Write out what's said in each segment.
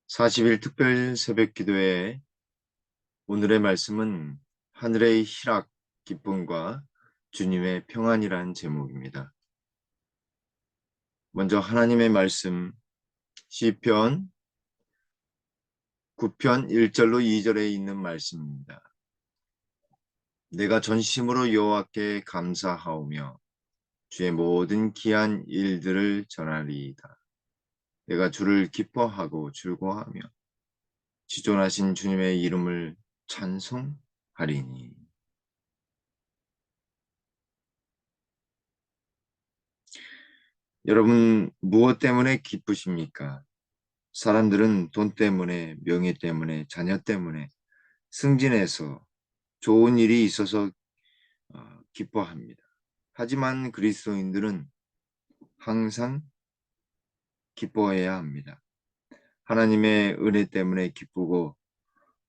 40일 특별 새벽 기도회 오늘의 말씀은 하늘의 희락, 기쁨과 주님의 평안이란 제목입니다. 먼저 하나님의 말씀 시편 9편 1절로 2절에 있는 말씀입니다. 내가 전심으로 여호와께 감사하오며 주의 모든 귀한 일들을 전하리이다. 내가 주를 기뻐하고 즐거워하며 지존하신 주님의 이름을 찬송하리니. 여러분, 무엇 때문에 기쁘십니까? 사람들은 돈 때문에, 명예 때문에, 자녀 때문에, 승진해서 좋은 일이 있어서 기뻐합니다. 하지만 그리스도인들은 항상 기뻐해야 합니다. 하나님의 은혜 때문에 기쁘고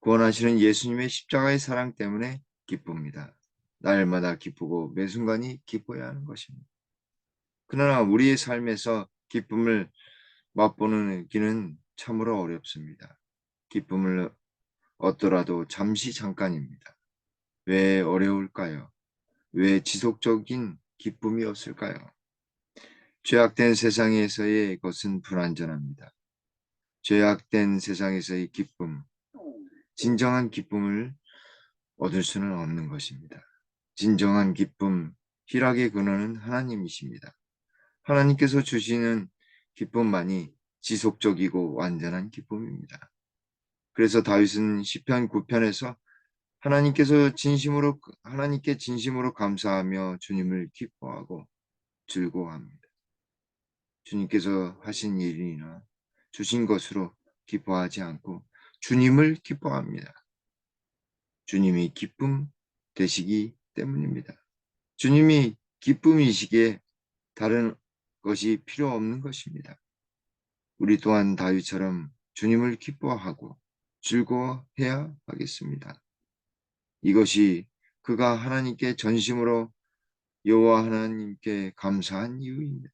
구원하시는 예수님의 십자가의 사랑 때문에 기쁩니다. 날마다 기쁘고 매 순간이 기뻐야 하는 것입니다. 그러나 우리의 삶에서 기쁨을 맛보는 길은 참으로 어렵습니다. 기쁨을 얻더라도 잠시 잠깐입니다. 왜 어려울까요? 왜 지속적인 기쁨이 없을까요? 죄악된 세상에서의 것은 불완전합니다. 죄악된 세상에서의 기쁨, 진정한 기쁨을 얻을 수는 없는 것입니다. 진정한 기쁨, 희락의 근원은 하나님이십니다. 하나님께서 주시는 기쁨만이 지속적이고 완전한 기쁨입니다. 그래서 다윗은 시편 9편에서 하나님께 진심으로 감사하며 주님을 기뻐하고 즐거워합니다. 주님께서 하신 일이나 주신 것으로 기뻐하지 않고 주님을 기뻐합니다. 주님이 기쁨 되시기 때문입니다. 주님이 기쁨이시기에 다른 것이 필요 없는 것입니다. 우리 또한 다윗처럼 주님을 기뻐하고 즐거워해야 하겠습니다. 이것이 그가 하나님께 전심으로 여호와 하나님께 감사한 이유입니다.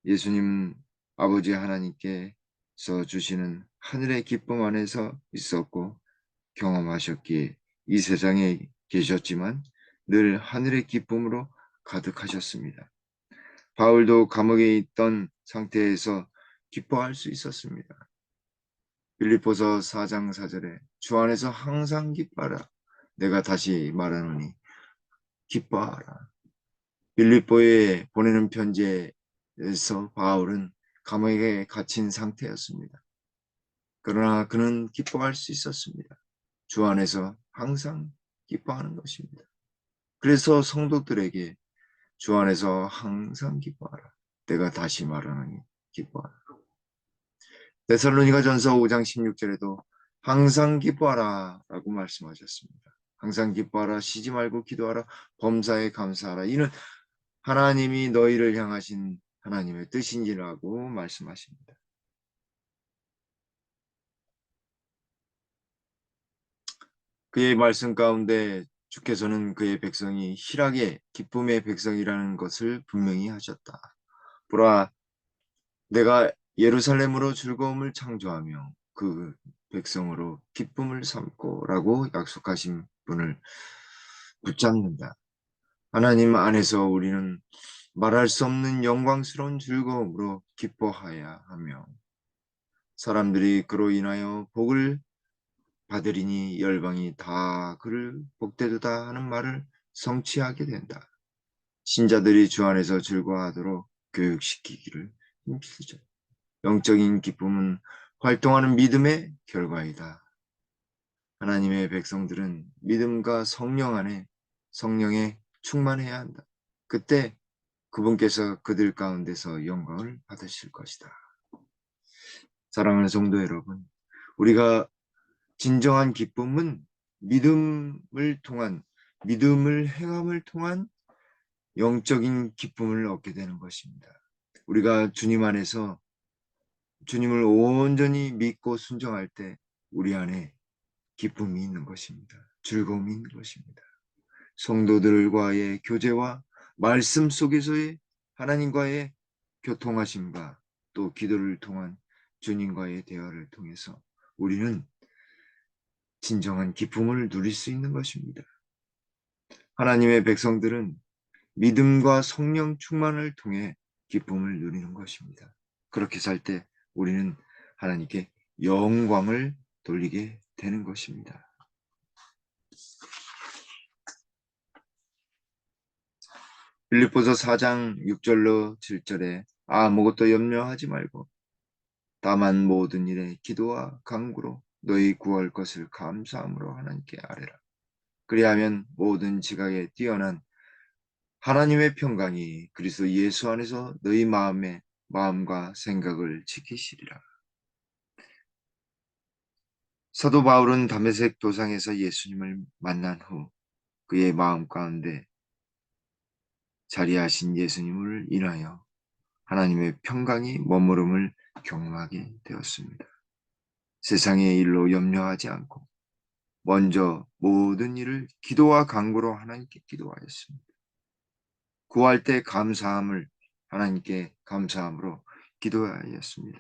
예수님 아버지 하나님께서 주시는 하늘의 기쁨 안에서 있었고 경험하셨기에 이 세상에 계셨지만 늘 하늘의 기쁨으로 가득하셨습니다. 바울도 감옥에 있던 상태에서 기뻐할 수 있었습니다. 빌립보서 4장 4절에 주 안에서 항상 기뻐하라. 내가 다시 말하노니 기뻐하라. 빌립보에 보내는 편지에서 바울은 감옥에 갇힌 상태였습니다. 그러나 그는 기뻐할 수 있었습니다. 주 안에서 항상 기뻐하는 것입니다. 그래서 성도들에게 주 안에서 항상 기뻐하라. 내가 다시 말하노니 기뻐하라. 데살로니가전서 5장 16절에도 항상 기뻐하라 라고 말씀하셨습니다. 항상 기뻐하라, 쉬지 말고 기도하라, 범사에 감사하라. 이는 하나님이 너희를 향하신 하나님의 뜻인지라고 말씀하십니다. 그의 말씀 가운데 주께서는 그의 백성이 희락의 기쁨의 백성이라는 것을 분명히 하셨다. 보라, 내가 예루살렘으로 즐거움을 창조하며 그 백성으로 기쁨을 삼고 라고 약속하신 분을 붙잡는다. 하나님 안에서 우리는 말할 수 없는 영광스러운 즐거움으로 기뻐해야 하며 사람들이 그로 인하여 복을 받으리니 열방이 다 그를 복되도다 하는 말을 성취하게 된다. 신자들이 주 안에서 즐거워하도록 교육시키기를 힘쓰자. 영적인 기쁨은 활동하는 믿음의 결과이다. 하나님의 백성들은 믿음과 성령 안에 성령에 충만해야 한다. 그때 그분께서 그들 가운데서 영광을 받으실 것이다. 사랑하는 성도 여러분, 우리가 진정한 기쁨은 믿음을 행함을 통한 영적인 기쁨을 얻게 되는 것입니다. 우리가 주님 안에서 주님을 온전히 믿고 순종할 때 우리 안에 기쁨이 있는 것입니다. 즐거움이 있는 것입니다. 성도들과의 교제와 말씀 속에서의 하나님과의 교통하심과 또 기도를 통한 주님과의 대화를 통해서 우리는 진정한 기쁨을 누릴 수 있는 것입니다. 하나님의 백성들은 믿음과 성령 충만을 통해 기쁨을 누리는 것입니다. 그렇게 살 때 우리는 하나님께 영광을 돌리게 되는 것입니다. 빌립보서 4장 6절로 7절에 아무것도 염려하지 말고 다만 모든 일에 기도와 간구로 너희 구할 것을 감사함으로 하나님께 아뢰라. 그리하면 모든 지각에 뛰어난 하나님의 평강이 그리스도 예수 안에서 너희 마음과 생각을 지키시리라. 사도 바울은 다메섹 도상에서 예수님을 만난 후 그의 마음 가운데 자리하신 예수님을 인하여 하나님의 평강이 머무름을 경험하게 되었습니다. 세상의 일로 염려하지 않고 먼저 모든 일을 기도와 간구로 하나님께 기도하였습니다. 구할 때 감사함을 하나님께 감사함으로 기도하였습니다.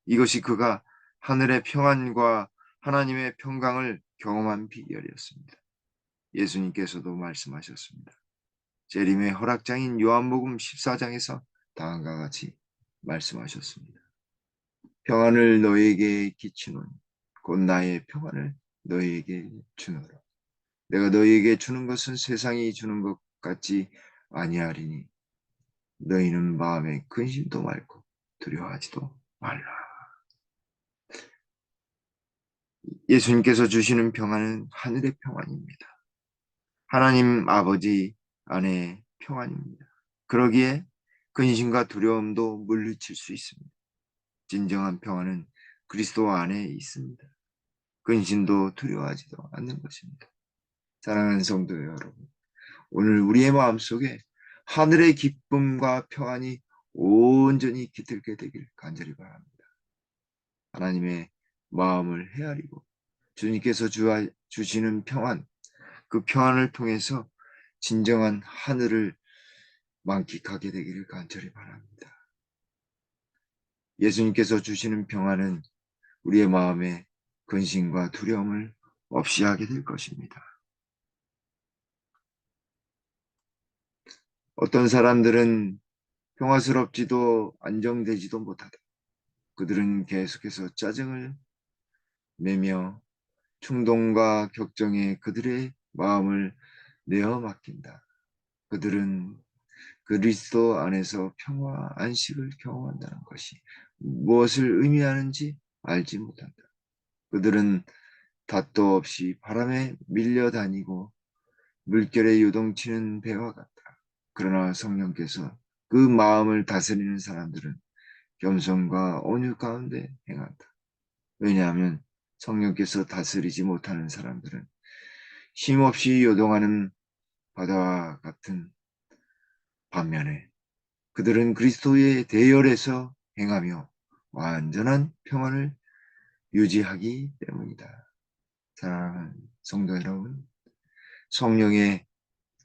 이것이 그가 하늘의 평안과 하나님의 평강을 경험한 비결이었습니다. 예수님께서도 말씀하셨습니다. 재림의 허락장인 요한복음 14장에서 다음과 같이 말씀하셨습니다. 평안을 너에게 끼치노니 곧 나의 평안을 너에게 주노라. 내가 너에게 주는 것은 세상이 주는 것 같지 아니하리니 너희는 마음에 근심도 말고 두려워하지도 말라. 예수님께서 주시는 평안은 하늘의 평안입니다. 하나님 아버지 안에 평안입니다. 그러기에 근심과 두려움도 물리칠 수 있습니다. 진정한 평안은 그리스도 안에 있습니다. 근심도 두려워하지도 않는 것입니다. 사랑하는 성도 여러분, 오늘 우리의 마음속에 하늘의 기쁨과 평안이 온전히 깃들게 되길 간절히 바랍니다. 하나님의 마음을 헤아리고 주님께서 주시는 평안, 그 평안을 통해서 진정한 하늘을 만끽하게 되기를 간절히 바랍니다. 예수님께서 주시는 평안은 우리의 마음에 근심과 두려움을 없이 하게 될 것입니다. 어떤 사람들은 평화스럽지도 안정되지도 못하다. 그들은 계속해서 짜증을 내며 충동과 격정에 그들의 마음을 내어 맡긴다. 그들은 그리스도 안에서 평화, 안식을 경험한다는 것이 무엇을 의미하는지 알지 못한다. 그들은 닷도 없이 바람에 밀려다니고 물결에 요동치는 배와 같다. 그러나 성령께서 그 마음을 다스리는 사람들은 겸손과 온유 가운데 행한다. 왜냐하면 성령께서 다스리지 못하는 사람들은 힘없이 요동하는 바다와 같은 반면에 그들은 그리스도의 대열에서 행하며 완전한 평안을 유지하기 때문이다. 사랑하는 성도 여러분, 성령의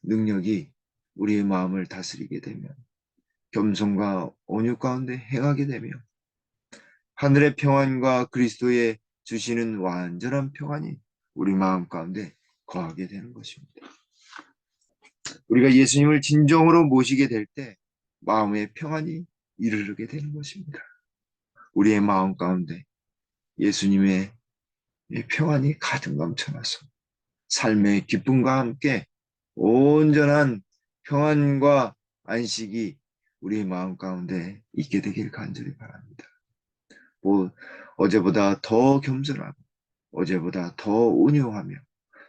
능력이 우리의 마음을 다스리게 되면 겸손과 온유 가운데 행하게 되며 하늘의 평안과 그리스도의 주시는 완전한 평안이 우리 마음 가운데 거하게 되는 것입니다. 우리가 예수님을 진정으로 모시게 될 때 마음의 평안이 이르르게 되는 것입니다. 우리의 마음 가운데 예수님의 평안이 가득 넘쳐나서 삶의 기쁨과 함께 온전한 평안과 안식이 우리의 마음 가운데 있게 되길 간절히 바랍니다. 어제보다 더 겸손하고 어제보다 더 온유하며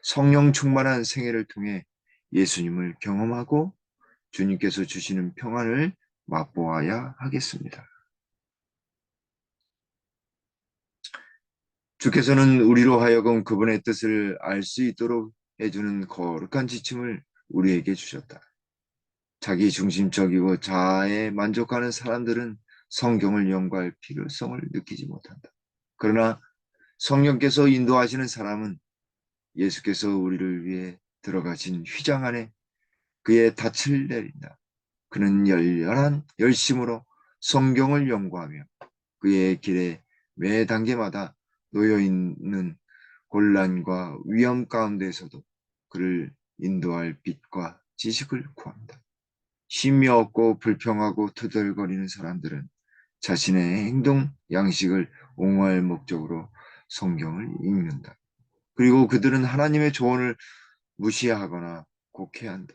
성령 충만한 생애를 통해 예수님을 경험하고 주님께서 주시는 평안을 맛보아야 하겠습니다. 주께서는 우리로 하여금 그분의 뜻을 알 수 있도록 해주는 거룩한 지침을 우리에게 주셨다. 자기 중심적이고 자아에 만족하는 사람들은 성경을 연구할 필요성을 느끼지 못한다. 그러나 성령께서 인도하시는 사람은 예수께서 우리를 위해 들어가신 휘장 안에 그의 닻을 내린다. 그는 열렬한 열심으로 성경을 연구하며 그의 길에 매 단계마다 놓여 있는 곤란과 위험 가운데에서도 그를 인도할 빛과 지식을 구한다. 힘이 없고 불평하고 투덜거리는 사람들은 자신의 행동 양식을 옹호할 목적으로 성경을 읽는다. 그리고 그들은 하나님의 조언을 무시하거나 곡해한다.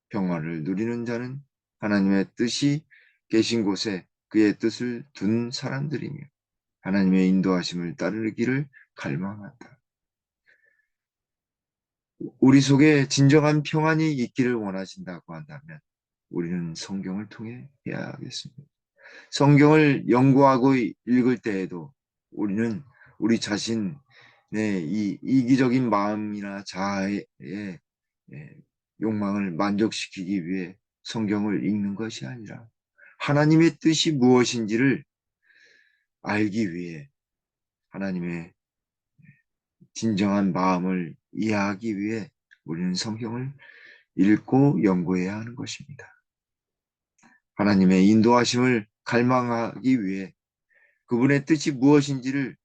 평화를 누리는 자는 하나님의 뜻이 계신 곳에 그의 뜻을 둔 사람들이며 하나님의 인도하심을 따르기를 갈망한다. 우리 속에 진정한 평안이 있기를 원하신다고 한다면 우리는 성경을 통해 해야 하겠습니다. 성경을 연구하고 읽을 때에도 우리는 우리 자신의 이 이기적인 마음이나 자아의 욕망을 만족시키기 위해 성경을 읽는 것이 아니라 하나님의 뜻이 무엇인지를 알기 위해 하나님의 진정한 마음을 이해하기 위해 우리는 성경을 읽고 연구해야 하는 것입니다. 하나님의 인도하심을 갈망하기 위해 그분의 뜻이 무엇인지를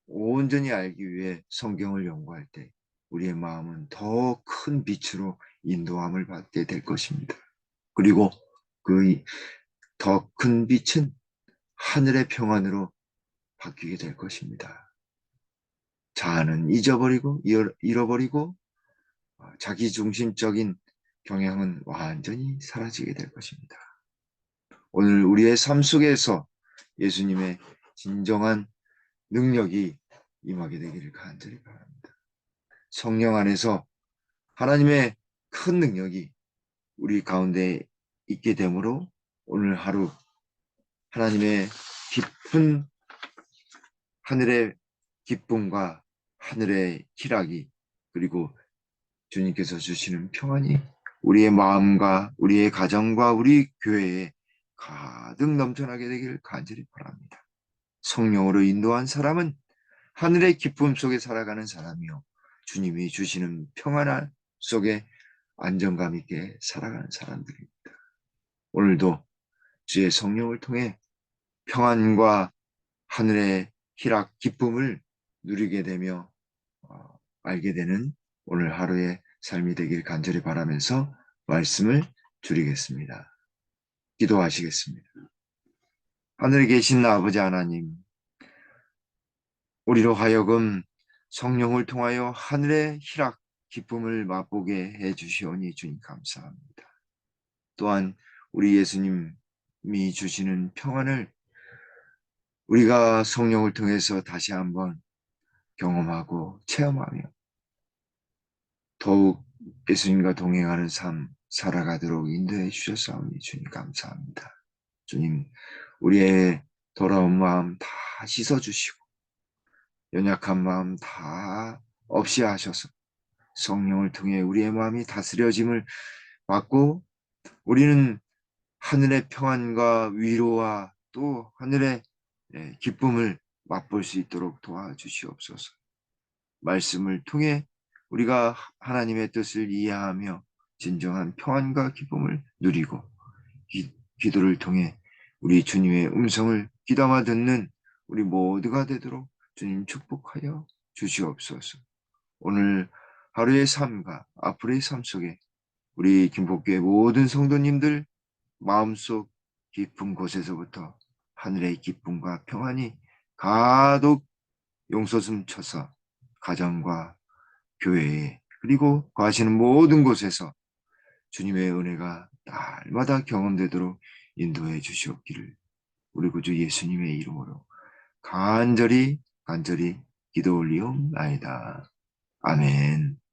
온전히 알기 위해 성경을 연구할 때 우리의 마음은 더 큰 빛으로 인도함을 받게 될 것입니다. 그리고 그 더 큰 빛은 하늘의 평안으로 바뀌게 될 것입니다. 자아는 잊어버리고 잃어버리고 자기중심적인 경향은 완전히 사라지게 될 것입니다. 오늘 우리의 삶 속에서 예수님의 진정한 능력이 임하게 되기를 간절히 바랍니다. 성령 안에서 하나님의 큰 능력이 우리 가운데 있게 되므로 오늘 하루 하나님의 깊은 하늘의 기쁨과 하늘의 희락이 그리고 주님께서 주시는 평안이 우리의 마음과 우리의 가정과 우리 교회에 가득 넘쳐나게 되기를 간절히 바랍니다. 성령으로 인도한 사람은 하늘의 기쁨 속에 살아가는 사람이요 주님이 주시는 평안 속에 안정감 있게 살아가는 사람들입니다. 오늘도 주의 성령을 통해 평안과 하늘의 희락, 기쁨을 누리게 되며 알게 되는 오늘 하루의 삶이 되길 간절히 바라면서 말씀을 드리겠습니다. 기도하시겠습니다. 하늘에 계신 아버지 하나님, 우리로 하여금 성령을 통하여 하늘의 희락, 기쁨을 맛보게 해주시오니 주님 감사합니다. 또한 우리 예수님이 주시는 평안을 우리가 성령을 통해서 다시 한번 경험하고 체험하며 더욱 예수님과 동행하는 삶 살아가도록 인도해 주셨사오니 주님 감사합니다. 주님, 우리의 돌아온 마음 다 씻어주시고 연약한 마음 다 없이 하셔서 성령을 통해 우리의 마음이 다스려짐을 받고 우리는 하늘의 평안과 위로와 또 하늘의 기쁨을 맛볼 수 있도록 도와주시옵소서. 말씀을 통해 우리가 하나님의 뜻을 이해하며 진정한 평안과 기쁨을 누리고 기도를 통해 우리 주님의 음성을 귀담아 듣는 우리 모두가 되도록 주님 축복하여 주시옵소서. 오늘 하루의 삶과 앞으로의 삶 속에 우리 김복교의 모든 성도님들 마음속 깊은 곳에서부터 하늘의 기쁨과 평안이 가득 용솟음 쳐서 가정과 교회에 그리고 거하시는 모든 곳에서 주님의 은혜가 날마다 경험되도록 인도해 주시옵기를 우리 구주 예수님의 이름으로 간절히 기도 올리옵나이다. 아멘.